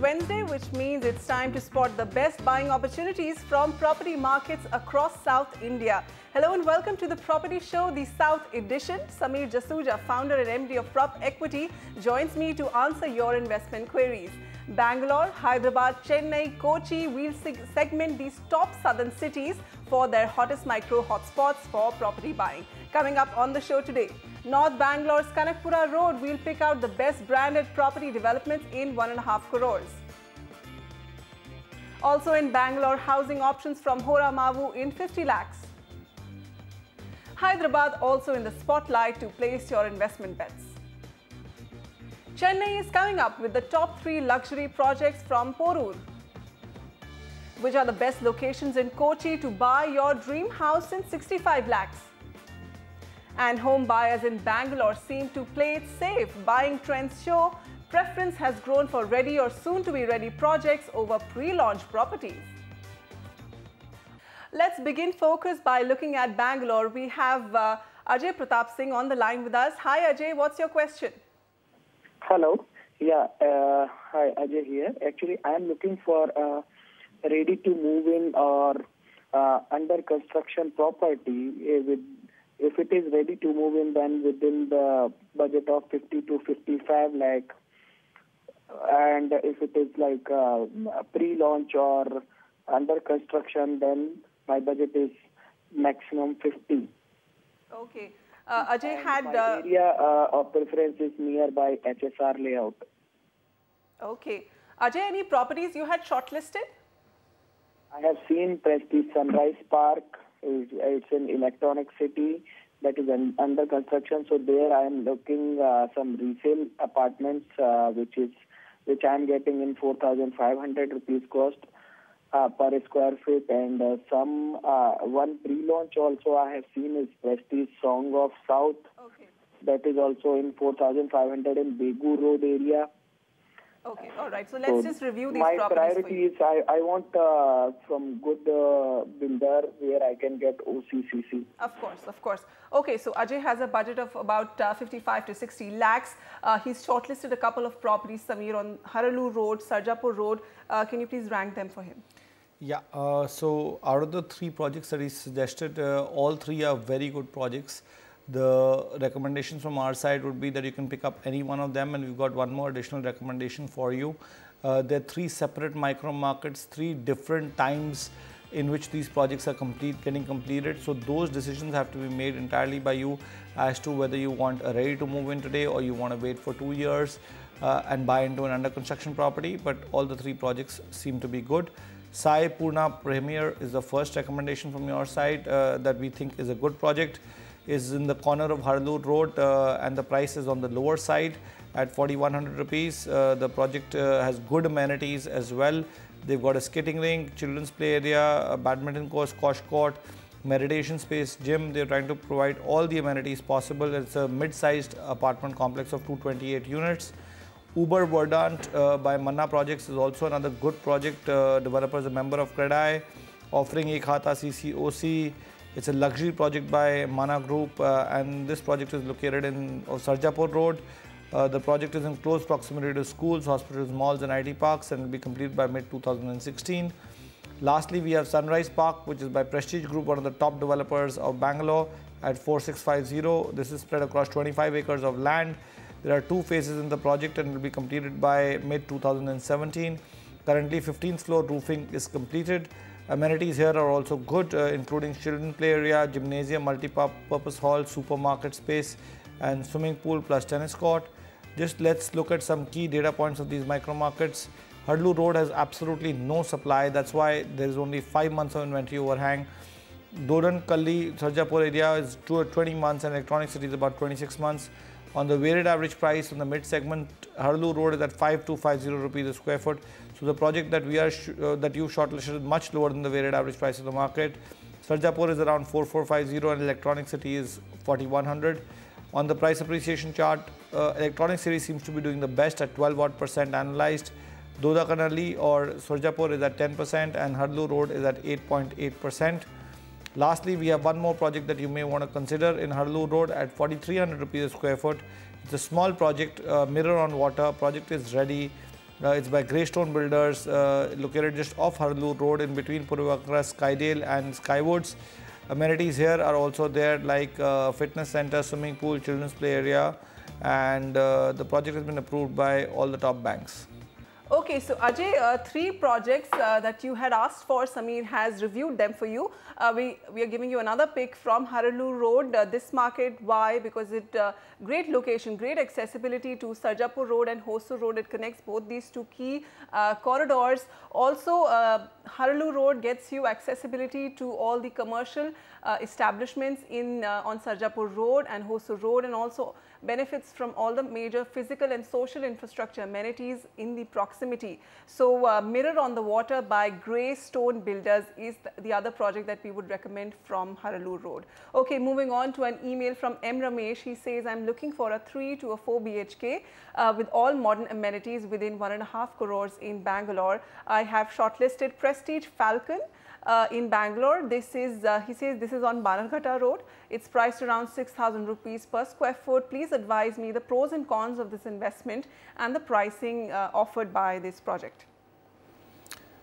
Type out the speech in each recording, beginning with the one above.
Wednesday, which means it's time to spot the best buying opportunities from property markets across South India. Hello and welcome to the Property Show, the South Edition. Sameer Jasuja, founder and MD of Prop Equity, joins me to answer your investment queries. Bangalore, Hyderabad, Chennai, Kochi, we'll segment these top southern cities for their hottest micro hotspots for property buying. Coming up on the show today, North Bangalore's Kanakpura Road, we'll pick out the best branded property developments in 1.5 crores. Also in Bangalore, housing options from Hora Mavu in 50 lakhs. Hyderabad also in the spotlight to place your investment bets. Chennai is coming up with the top 3 luxury projects from Porur. Which are the best locations in Kochi to buy your dream house in 65 lakhs? And home buyers in Bangalore seem to play it safe. Buying trends show preference has grown for ready or soon to be ready projects over pre-launch properties. Let's begin focus by looking at Bangalore. We have Ajay Pratap Singh on the line with us. Hi Ajay, what's your question? Hello. Yeah. Hi, Ajay here. Actually, I am looking for ready to move in or under construction property. If it is ready to move in, then within the budget of 50 to 55 lakh. And if it is like pre-launch or under construction, then my budget is maximum 50. Okay. Ajay had... my area of preference is nearby HSR layout. Okay. Ajay, any properties you had shortlisted? I have seen Prestige Sunrise Park. It's an electronic city that is under construction. So there I am looking some resale apartments which I am getting in 4,500 rupees cost per square feet, and some one pre-launch also I have seen is Prestige Song of South. Okay. That is also in 4,500 in Begu Road area. Okay, all right. So let's just review these my properties. My priority is I want from good builder where I can get OCCC. Of course, of course. Okay, so Ajay has a budget of about 55 to 60 lakhs. He's shortlisted a couple of properties, Sameer, on Haralur Road, Sarjapur Road. Can you please rank them for him? Yeah, so out of the 3 projects that he suggested, all 3 are very good projects. The recommendations from our side would be that you can pick up any one of them, and we've got one more additional recommendation for you. There are 3 separate micro markets, 3 different times in which these projects are getting completed. So those decisions have to be made entirely by you as to whether you want a ready to move in today or you want to wait for 2 years and buy into an under construction property. But all the 3 projects seem to be good. Sai Purna Premier is the first recommendation from your side that we think is a good project. Is in the corner of Haralur Road and the price is on the lower side at 4,100 rupees. The project has good amenities as well. They've got a skating rink, children's play area, a badminton course, squash court, meditation space, gym. They're trying to provide all the amenities possible. It's a mid-sized apartment complex of 228 units. Uber Verdant by Manna Projects is also another good project. Developer is a member of CREDAI, offering Ekhata CCOC. It's a luxury project by Mana Group and this project is located in Sarjapur Road. The project is in close proximity to schools, hospitals, malls and IT parks and will be completed by mid-2016. Lastly, we have Sunrise Park, which is by Prestige Group, one of the top developers of Bangalore at 4650. This is spread across 25 acres of land. There are 2 phases in the project and will be completed by mid-2017. Currently, 15th floor roofing is completed. Amenities here are also good, including children's play area, gymnasium, multi-purpose hall, supermarket space and swimming pool plus tennis court. Just let's look at some key data points of these micro markets. Haralur Road has absolutely no supply. That's why there is only 5 months of inventory overhang. Dodan, Kalli, Sarjapur area is 20 months and Electronic City is about 26 months. On the weighted average price on the mid segment, Haralur Road is at 5250 rupees a square foot. So the project that you shortlisted is much lower than the weighted average price of the market. Sarjapur is around 4450 and Electronic City is 4100. On the price appreciation chart, Electronic City seems to be doing the best at 12% analyzed. Dodakanalli or Sarjapur is at 10% and Haralur Road is at 8.8%. Lastly, we have one more project that you may want to consider in Haralur Road at 4,300 rupees a square foot. It's a small project, mirror on water. Project is ready. It's by Greystone Builders, located just off Harloor Road in between Purvakara, Skydale and Skywoods. Amenities here are also there, like fitness center, swimming pool, children's play area, and the project has been approved by all the top banks. Okay, so Ajay, 3 projects that you had asked for, Sameer has reviewed them for you. We are giving you another pick from Haraloor Road. This market, why? Because it great location, great accessibility to Sarjapur Road and Hosur Road. It connects both these 2 key corridors. Also, Haraloor Road gets you accessibility to all the commercial establishments in on Sarjapur Road and Hosur Road, and also benefits from all the major physical and social infrastructure amenities in the proximity. So, Mirror on the Water by Greystone Builders is the other project that we would recommend from Haraloor Road. Okay, moving on to an email from M. Ramesh. He says, I'm looking for a 3 to a 4 BHK with all modern amenities within 1.5 crores in Bangalore. I have shortlisted Prestige Falcon in Bangalore. This is, he says, this is on Banarghata Road. It's priced around 6,000 rupees per square foot. Please advise me the pros and cons of this investment and the pricing offered by this project.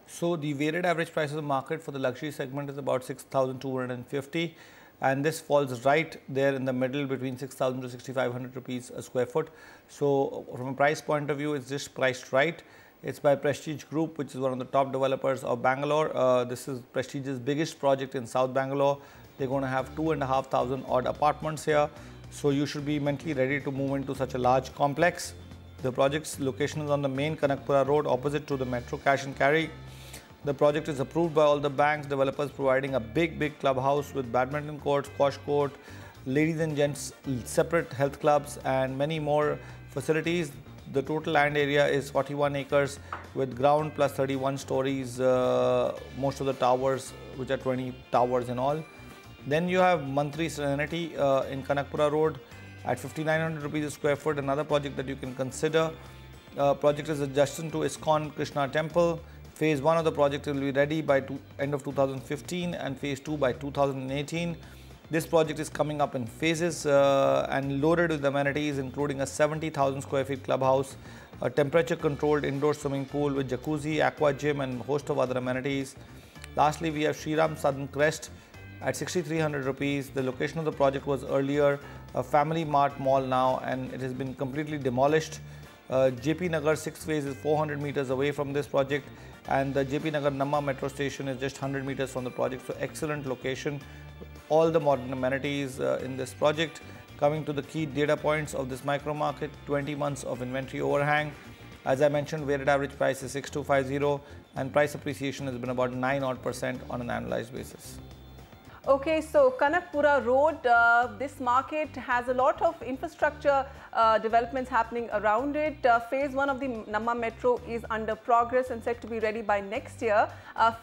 So the weighted average price of the market for the luxury segment is about 6,250, and this falls right there in the middle between 6,000 to 6,500 rupees a square foot. So from a price point of view, it's just priced right. It's by Prestige Group, which is one of the top developers of Bangalore. This is Prestige's biggest project in South Bangalore. They're going to have 2,500 odd apartments here. So you should be mentally ready to move into such a large complex. The project's location is on the main Kanakpura Road, opposite to the Metro Cash and Carry. The project is approved by all the banks, developers providing a big clubhouse with badminton court, squash court, ladies and gents separate health clubs and many more facilities. The total land area is 41 acres with ground plus 31 stories, most of the towers, which are 20 towers in all. Then you have Mantri Serenity in Kanakpura Road at 5,900 rupees a square foot, another project that you can consider. Project is adjacent to ISKCON Krishna Temple. Phase 1 of the project will be ready by end of 2015 and Phase 2 by 2018. This project is coming up in phases and loaded with amenities, including a 70,000 square feet clubhouse, a temperature controlled indoor swimming pool with jacuzzi, aqua gym and a host of other amenities. Lastly, we have Shriram Southern Crest at 6,300 rupees. The location of the project was earlier a Family Mart mall now, and it has been completely demolished. JP Nagar 6th phase is 400 meters away from this project, and the JP Nagar Namma metro station is just 100 meters from the project. So excellent location, all the modern amenities in this project. Coming to the key data points of this micro market, 20 months of inventory overhang. As I mentioned, weighted average price is 6,250 and price appreciation has been about 9% on an annualized basis. Okay, so Kanakpura Road, this market has a lot of infrastructure developments happening around it. Phase 1 of the Namma Metro is under progress and set to be ready by next year.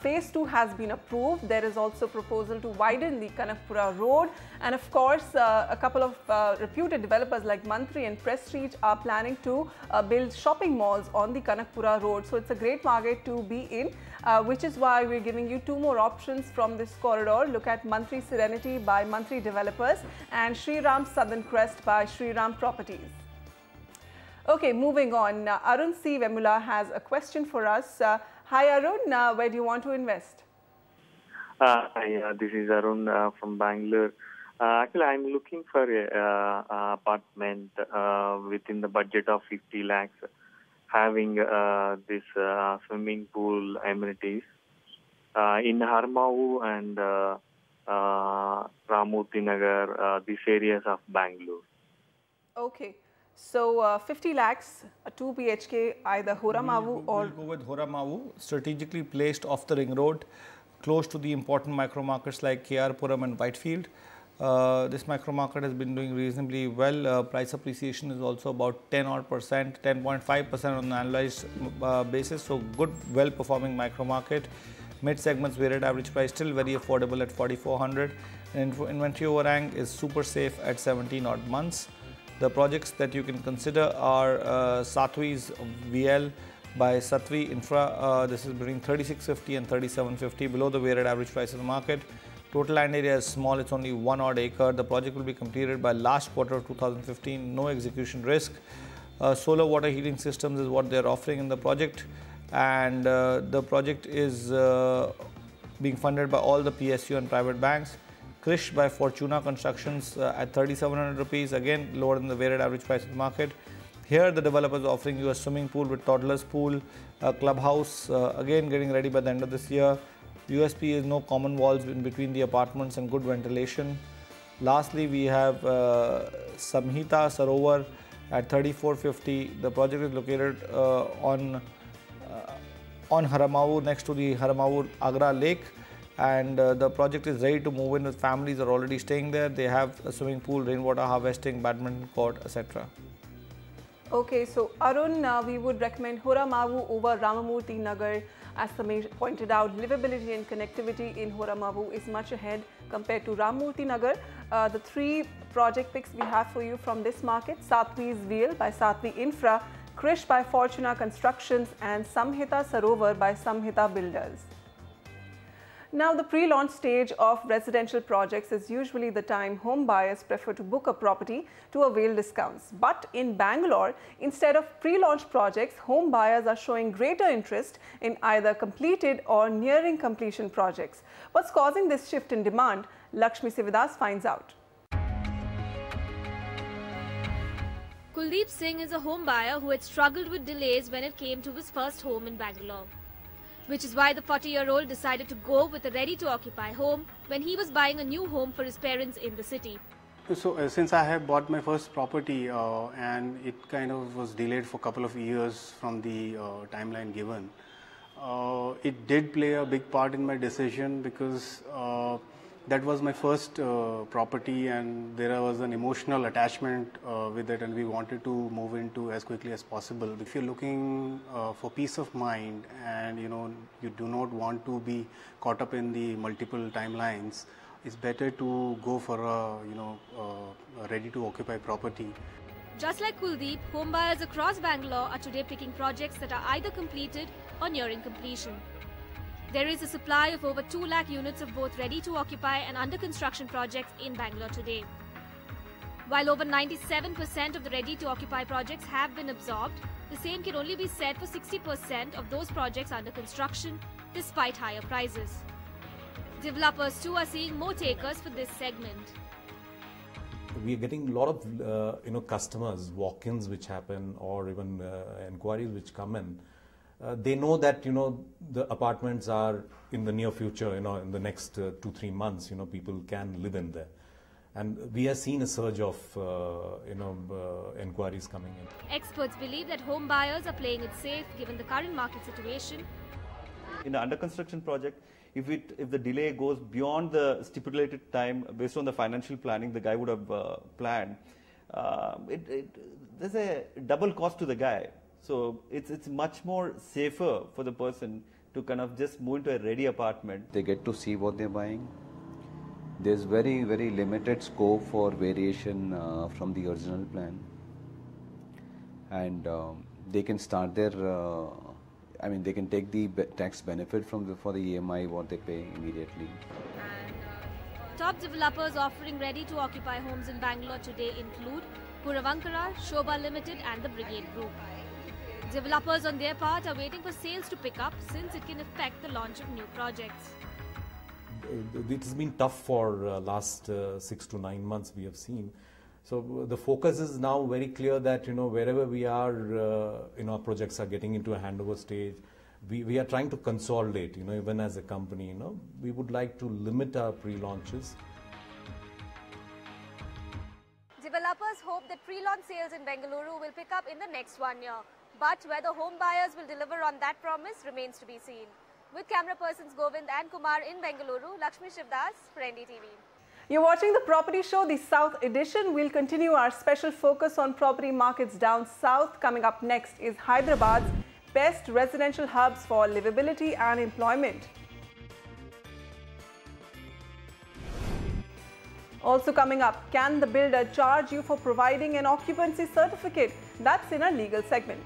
Phase 2 has been approved. There is also proposal to widen the Kanakpura Road. And of course, a couple of reputed developers like Mantri and Prestige are planning to build shopping malls on the Kanakpura Road. So it's a great market to be in, which is why we're giving you 2 more options from this corridor. Look at Mantri Serenity by Mantri Developers and Shriram Southern Crest by Shriram Properties. Okay, moving on. Arun C. Vemula has a question for us. Hi Arun, where do you want to invest? Hi, this is Arun from Bangalore. Actually, I'm looking for a apartment within the budget of 50 lakhs, having this swimming pool amenities in Harmau and Ramurthy Nagar, these areas of Bangalore. Okay. So 50 lakhs, a 2 BHK, either Horamavu or... We'll go with Horamavu, strategically placed off the ring road, close to the important micro markets like KR Puram and Whitefield. This micro market has been doing reasonably well. Price appreciation is also about 10%, 10.5% on an annualized basis. So good, well performing micro market. Mid segments weighted average price still very affordable at 4,400. And inventory overhang is super safe at 17 odd months. The projects that you can consider are Satvi's VL by Satvi Infra. This is between 3,650 and 3,750, below the weighted average price of the market. Total land area is small, it's only 1 odd acre. The project will be completed by last quarter of 2015, no execution risk. Solar water heating systems is what they're offering in the project, and the project is being funded by all the PSU and private banks. Krish by Fortuna Constructions at 3,700 rupees, again lower than the weighted average price of the market. Here the developer is offering you a swimming pool with toddler's pool, a clubhouse, again getting ready by the end of this year. USP is no common walls in between the apartments and good ventilation. Lastly, we have Samhita Sarovar at 3,450. The project is located on Haramavu, next to the Haramavu Agra Lake, and the project is ready to move in with families are already staying there. They have a swimming pool, rainwater harvesting, badminton court, etc. Okay, so Arun, we would recommend Haramavu over Ramamurthy Nagar. As Samir pointed out, livability and connectivity in Haramavu is much ahead compared to Ramamurthy Nagar. The three project picks we have for you from this market: Satvi's Wheel by Satvi Infra, Krish by Fortuna Constructions, and Samhita Sarovar by Samhita Builders. Now, the pre-launch stage of residential projects is usually the time home buyers prefer to book a property to avail discounts. But in Bangalore, instead of pre-launch projects, home buyers are showing greater interest in either completed or nearing completion projects. What's causing this shift in demand? Lakshmi Sivadas finds out. Kuldeep Singh is a home buyer who had struggled with delays when it came to his first home in Bangalore, which is why the 40-year-old decided to go with a ready-to-occupy home when he was buying a new home for his parents in the city. So since I have bought my first property and it kind of was delayed for a couple of years from the timeline given, it did play a big part in my decision because that was my first property and there was an emotional attachment with it, and we wanted to move into as quickly as possible. If you're looking for peace of mind and you do not want to be caught up in the multiple timelines, it's better to go for a ready to occupy property. Just like Kuldeep, home buyers across Bangalore are today picking projects that are either completed or nearing completion. There is a supply of over 2 lakh units of both ready-to-occupy and under-construction projects in Bangalore today. While over 97% of the ready-to-occupy projects have been absorbed, the same can only be said for 60% of those projects under construction, despite higher prices. Developers too are seeing more takers for this segment. We are getting a lot of customers, walk-ins which happen, or even inquiries which come in. They know that the apartments are in the near future, in the next 2-3 months, people can live in there, and we have seen a surge of inquiries coming in. Experts believe that home buyers are playing it safe given the current market situation. In an under construction project, if the delay goes beyond the stipulated time based on the financial planning the guy would have planned, there's a double cost to the guy. So it's much more safer for the person to kind of just move into a ready apartment. They get to see what they're buying. There's very, very limited scope for variation from the original plan. And they can start their, they can take the tax benefit for the EMI what they pay immediately. Top developers offering ready-to-occupy homes in Bangalore today include Puravankara, Shobha Limited and the Brigade Group. Developers on their part are waiting for sales to pick up since it can affect the launch of new projects. It has been tough for last 6 to 9 months we have seen. So the focus is now very clear that wherever we are, our projects are getting into a handover stage. We are trying to consolidate, even as a company, we would like to limit our pre-launches. Developers hope that pre-launch sales in Bengaluru will pick up in the next 1 year. But whether home buyers will deliver on that promise remains to be seen. With camera persons Govind and Kumar in Bengaluru, Lakshmi Sivadas for NDTV. You're watching the Property Show, the South Edition. We'll continue our special focus on property markets down south. Coming up next is Hyderabad's best residential hubs for livability and employment. Also coming up, can the builder charge you for providing an occupancy certificate? That's in our legal segment.